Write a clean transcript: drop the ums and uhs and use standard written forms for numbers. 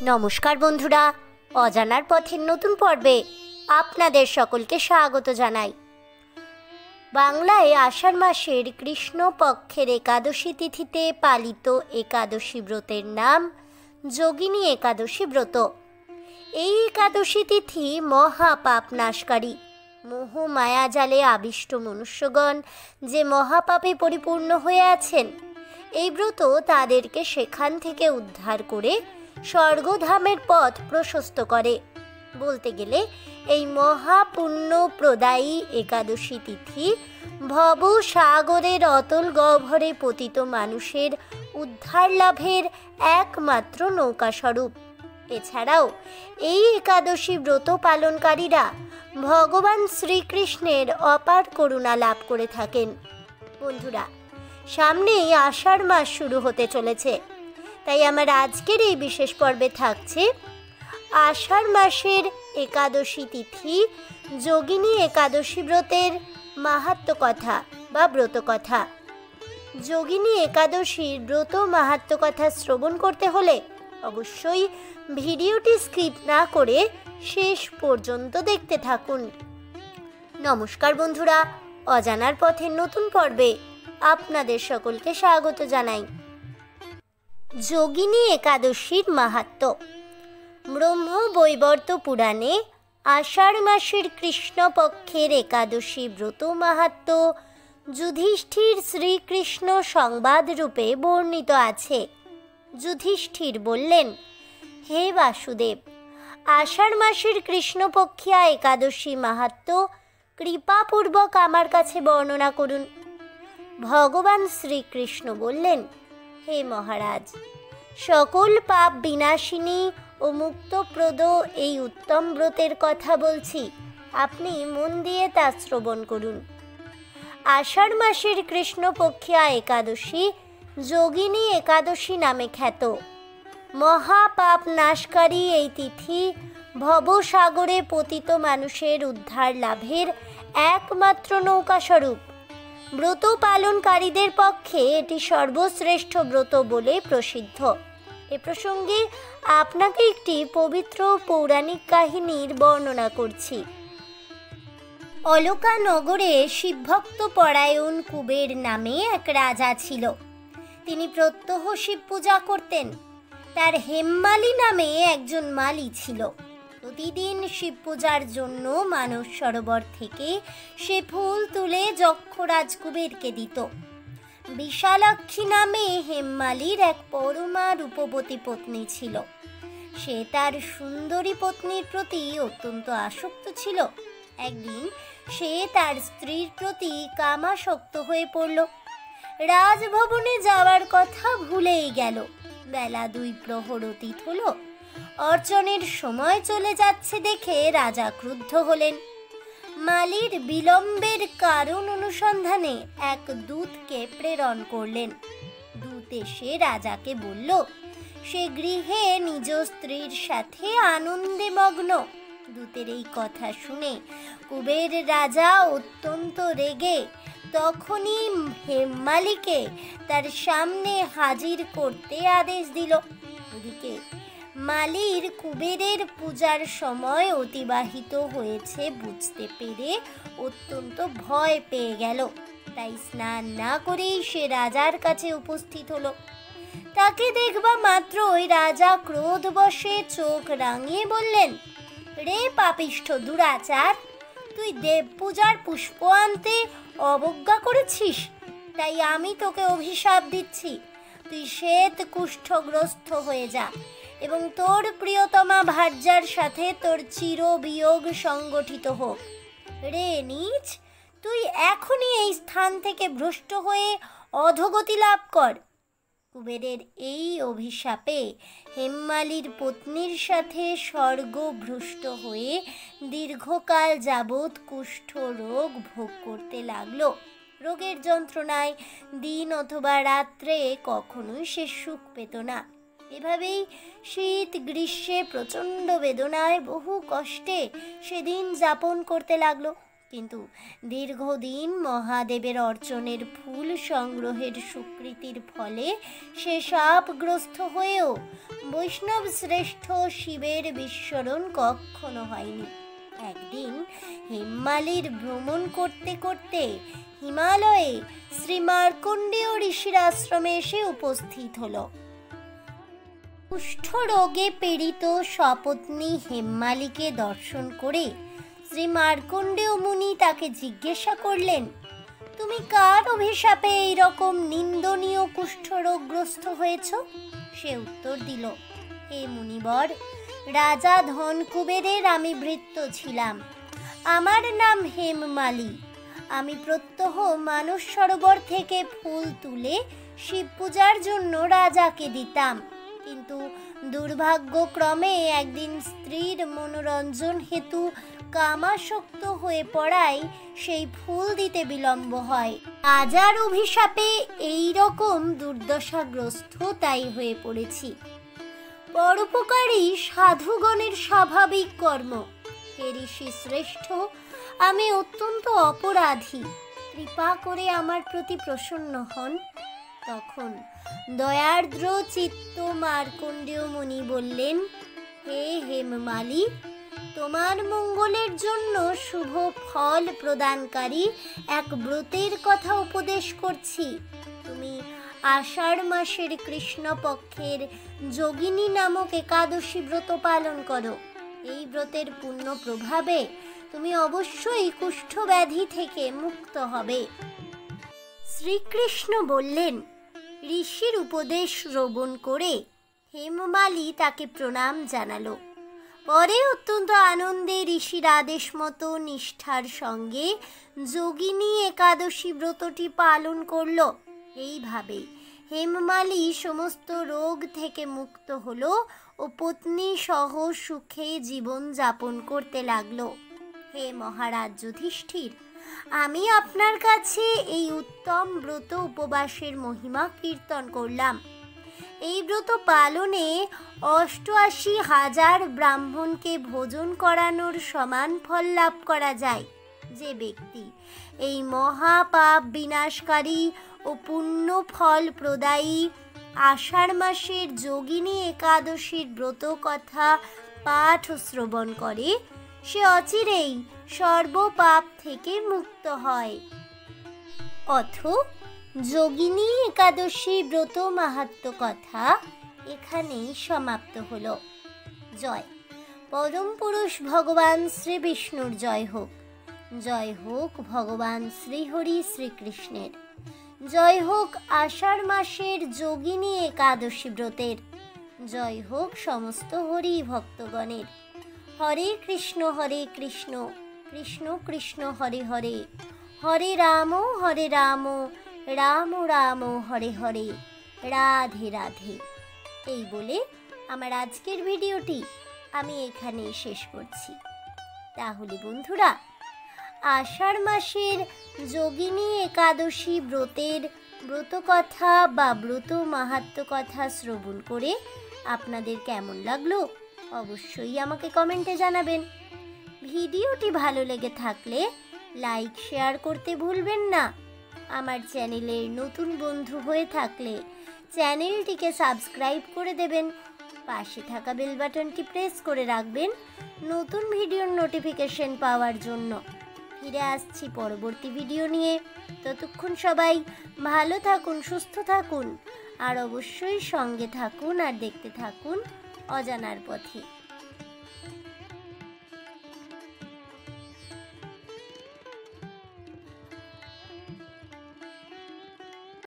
নমস্কার বন্ধুরা, অজানার পথের নতুন পর্বে আপনাদের সকলকে স্বাগত জানাই। বাংলায় আষাঢ় মাসের কৃষ্ণপক্ষের একাদশী তিথিতে পালিত একাদশী ব্রতের নাম যোগিনী একাদশী ব্রত। এই একাদশী তিথি মহাপাপ নাশকারী। মোহ মায়াজালে আবিষ্ট মনুষ্যগণ যে মহাপাপে পরিপূর্ণ হয়ে আছেন, এই ব্রত তাদেরকে সেখান থেকে উদ্ধার করে স্বর্গধামের পথ প্রশস্ত করে। বলতে গেলে এই মহাপুণ্য প্রদায়ী একাদশী তিথি ভব সাগরের অতল গহ্বরে পতিত মানুষের উদ্ধার লাভের একমাত্র নৌকাস্বরূপ। এছাড়াও এই একাদশী ব্রত পালনকারীরা ভগবান শ্রীকৃষ্ণের অপার করুণা লাভ করে থাকেন। বন্ধুরা, সামনেই আষাঢ় মাস শুরু হতে চলেছে, তাই আমার আজকের এই বিশেষ পর্বে থাকছে আষাঢ় মাসের একাদশী তিথি যোগিনী একাদশী ব্রতের মাহাত্ম্য কথা বা ব্রত কথা। যোগিনী একাদশীর ব্রত মাহাত্ম্য কথা শ্রবণ করতে হলে অবশ্যই ভিডিওটি স্কিপ না করে শেষ পর্যন্ত দেখতে থাকুন। নমস্কার বন্ধুরা, অজানার পথের নতুন পর্বে আপনাদের সকলকে স্বাগত জানাই। যোগিনী একাদশীর মাহাত্ম্য। ব্রহ্ম বৈবর্ত পুরাণে আষাঢ় মাসের কৃষ্ণপক্ষের একাদশী ব্রত মাহাত্ম্য যুধিষ্ঠির শ্রীকৃষ্ণ সংবাদ রূপে বর্ণিত আছে। যুধিষ্ঠির বললেন, হে বাসুদেব, আষাঢ় মাসের কৃষ্ণপক্ষিয়া একাদশী মাহাত্ম্য কৃপাপূর্বক আমার কাছে বর্ণনা করুন। ভগবান শ্রীকৃষ্ণ বললেন, হে মহারাজ, সকল পাপ বিনাশিনী ও মুক্তপ্রদ এই উত্তম ব্রতের কথা বলছি, আপনি মন দিয়ে তা শ্রবণ করুন। আষাঢ় মাসের কৃষ্ণপক্ষিয়া একাদশী যোগিনী একাদশী নামে খ্যাত। মহাপাপ নাশকারী এই তিথি ভবসাগরে পতিত মানুষের উদ্ধার লাভের একমাত্র নৌকাস্বরূপ। ব্রত পালনকারীদের পক্ষে এটি সর্বশ্রেষ্ঠ ব্রত বলে প্রসিদ্ধ। এ প্রসঙ্গে আপনাকে একটি পবিত্র পৌরাণিক কাহিনীর বর্ণনা করছি। অলকা নগরে শিবভক্ত পরায়ণ কুবের নামে এক রাজা ছিল। তিনি প্রত্যহ শিব পূজা করতেন। তার হেমমালী নামে একজন মালী ছিল। প্রতিদিন শিব পূজার জন্য মানস সরোবর থেকে সে ফুল তুলে যক্ষরাজ কুবেরকে দিত। বিশালাক্ষী নামে হেমমালীর এক পরমা রূপবতী পত্নী ছিল। সে তার সুন্দরী পত্নীর প্রতি অত্যন্ত আসক্ত ছিল। একদিন সে তার স্ত্রীর প্রতি কামাসক্ত হয়ে পড়ল। রাজভবনে যাওয়ার কথা ভুলেই গেল। বেলা 2 প্রহর অতীত হলো। অর্চনের সময় চলে যাচ্ছে দেখে রাজা ক্রুদ্ধ হলেন। মালীর বিলম্বের কারণ অনুসন্ধানে এক দূতকে প্রেরণ করলেন। দূত এসে রাজাকে বলল, সে গৃহে নিজ স্ত্রীর সাথে আনন্দে মগ্ন। দূতের এই কথা শুনে কুবের রাজা অত্যন্ত রেগে তখনই হেমমালীকে তার সামনে হাজির করতে আদেশ দিল। এদিকে মালীর কুবেরের পূজার সময় অতিবাহিত হয়েছে বুঝতে পেরে অত্যন্ত ভয় পেয়ে গেল। তাই স্নান না করেই সে রাজার কাছে উপস্থিত হলো। তাকে দেখবা মাত্রই রাজা ক্রোধবশে চোখ রাঙিয়ে বললেন, রে পাপিষ্ঠ দুরাচার, তুই দেব পূজার পুষ্প আনতে অবজ্ঞা করেছিস, তাই আমি তোকে অভিশাপ দিচ্ছি। তুই শ্বেত কুষ্ঠগ্রস্ত হয়ে যা এবং তোর প্রিয়তমা ভার্যার সাথে তোর চিরবিয়োগ সংগঠিত হোক। রে নীচ, তুই এখনই এই স্থান থেকে ভ্রষ্ট হয়ে অধোগতি লাভ কর। কুবেরের এই অভিশাপে হেমমালীর পত্নীর সাথে স্বর্গভ্রষ্ট হয়ে দীর্ঘকাল যাবৎ কুষ্ঠ রোগ ভোগ করতে লাগলো। রোগের যন্ত্রণায় দিন অথবা রাত্রে কখনোই সে সুখ পেত না। এভাবেই শীত গ্রীষ্মে প্রচণ্ড বেদনায় বহু কষ্টে সেদিন যাপন করতে লাগলো। কিন্তু দীর্ঘদিন মহাদেবের অর্চনের ফুল সংগ্রহের স্বীকৃতির ফলে সে শাপগ্রস্ত হয়েও বৈষ্ণব শ্রেষ্ঠ শিবের বিস্মরণ কখনো হয়নি। একদিন হেমমালির ভ্রমণ করতে করতে হিমালয়ে শ্রী মার্কণ্ডেয় ঋষির আশ্রমে এসে উপস্থিত হলো। কুষ্ঠ রোগে পীড়িত সপত্নী হেমমালিকে দর্শন করে শ্রী মার্কণ্ডেয় মুনি তাকে জিজ্ঞাসা করলেন, তুমি কার অভিশাপে এইরকম নিন্দনীয় কুষ্ঠরোগগ্রস্ত হয়েছ? সে উত্তর দিল, হে মুনিবর, রাজা ধনকুবেরের আমি ভৃত্য ছিলাম। আমার নাম হেমমালি। আমি প্রত্যহ মানস সরোবর থেকে ফুল তুলে শিব পূজার জন্য রাজাকে দিতাম, কিন্তু দুর্ভাগ্যক্রমে একদিন স্ত্রীর মনোরঞ্জন হেতু কামাসক্ত হয়ে পড়ায় সেই ফুল দিতে বিলম্ব হয়। রাজার অভিশাপে এই রকম দুর্দশাগ্রস্ত তাই হয়ে পড়েছি। পরোপকারী সাধুগণের স্বাভাবিক কর্ম। হে ঋষি শ্রেষ্ঠ, আমি অত্যন্ত অপরাধী, কৃপা করে আমার প্রতি প্রসন্ন হন। তখন দয়ার্দ্র চিত্ত মার্কণ্ডেয় মুনি বললেন, হে হেমমালি, তোমার মঙ্গলের জন্য শুভ ফল প্রদানকারী এক ব্রতের কথা উপদেশ করছি। তুমি আষাঢ় মাসের কৃষ্ণপক্ষের যোগিনী নামক একাদশী ব্রত পালন করো। এই ব্রতের পুণ্য প্রভাবে তুমি অবশ্যই কুষ্ঠব্যাধি থেকে মুক্ত হবে। শ্রীকৃষ্ণ বললেন, ঋষির উপদেশ শ্রবণ করে হেমমালি তাকে প্রণাম জানালো। পরে অত্যন্ত আনন্দে ঋষির আদেশ মতো নিষ্ঠার সঙ্গে যোগিনী একাদশী ব্রতটি পালন করল। এইভাবে হেমমালি সমস্ত রোগ থেকে মুক্ত হলো ও পত্নী সহ সুখে জীবন যাপন করতে লাগলো। হে মহারাজ যুধিষ্ঠির, আমি আপনার কাছে এই উত্তম ব্রত উপবাসের মহিমা কীর্তন করলাম। এই ব্রত পালনে ৮৮,০০০ ব্রাহ্মণকে ভোজন করানোর সমান ফল লাভ করা যায়। যে ব্যক্তি এই মহাপাপ বিনাশকারী ও পুণ্য ফল প্রদায়ী আষাঢ় মাসের যোগিনী একাদশীর ব্রত কথা পাঠ ও শ্রবণ করে, সে অচিরেই সর্বপাপ থেকে মুক্ত হয়। অথ যোগিনী একাদশী ব্রত মাহাত্ম্য কথা এখানেই সমাপ্ত হলো। জয় পরম পুরুষ ভগবান শ্রী বিষ্ণুর জয় হোক। জয় হোক ভগবান শ্রীহরি শ্রীকৃষ্ণের। জয় হোক আষাঢ় মাসের যোগিনী একাদশী ব্রতের। জয় হোক সমস্ত হরি ভক্তগণের। হরে কৃষ্ণ কৃষ্ণ কৃষ্ণ হরে হরে, হরে রাম রাম রাম হরে হরে, রাধে রাধে। এই বলে আমার আজকের ভিডিওটি আমি এখানেই শেষ করছি। তাহলে বন্ধুরা, আষাঢ় মাসের যোগিনী একাদশী ব্রতের ব্রতকথা বা ব্রত মাহাত্ম্য কথা শ্রবণ করে আপনাদের কেমন লাগলো অবশ্যই আমাকে কমেন্টে জানাবেন। ভিডিওটি ভালো লেগে থাকলে লাইক শেয়ার করতে ভুলবেন না। আমার চ্যানেলের নতুন বন্ধু হয়ে থাকলে চ্যানেলটিকে সাবস্ক্রাইব করে দেবেন। পাশে থাকা বেল বাটনটি প্রেস করে রাখবেন নতুন ভিডিওর নোটিফিকেশন পাওয়ার জন্য। ফিরে আসছি পরবর্তী ভিডিও নিয়ে। ততক্ষণ সবাই ভালো থাকুন, সুস্থ থাকুন, আর অবশ্যই সঙ্গে থাকুন আর দেখতে থাকুন অজানার পথে।